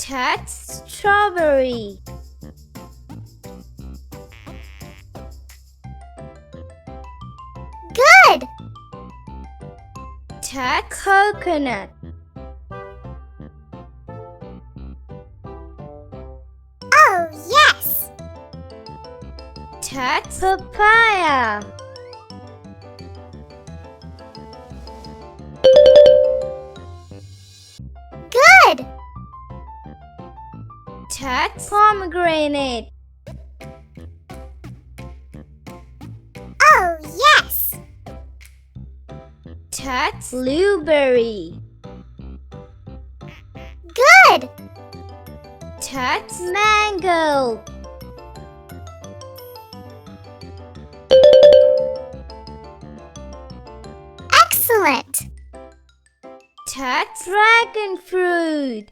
That's strawberry. Good! That's coconut. Oh, yes! That's papaya. Good! That's pomegranate. Oh, yes! That's blueberry. Good! That's mango. Excellent! That's dragon fruit.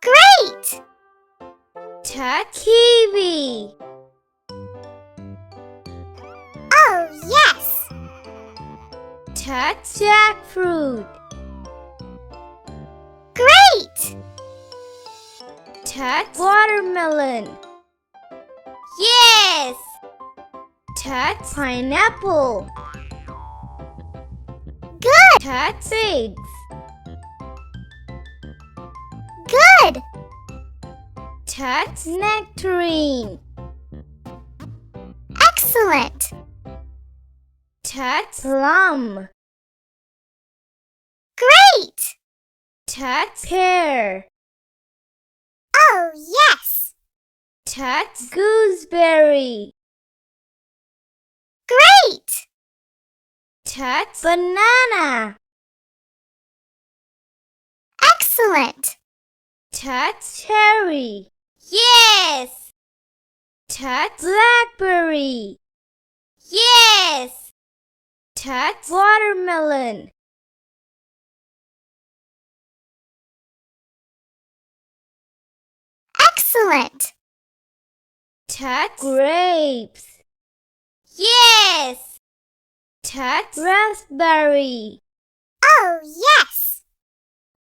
Great! That's kiwi. Oh, yes! That's jackfruit. Great! That's watermelon. Yes! That's pineapple. Good! That's figs. Good! That's nectarine. Excellent! That's plum. Great! That's pear. Oh, yes! That's gooseberry. Great! That's banana. Excellent! That's cherry. Yes! That's blackberry. Yes! That's watermelon. Excellent! That's grapes. Yes! That's raspberry. Oh, yes!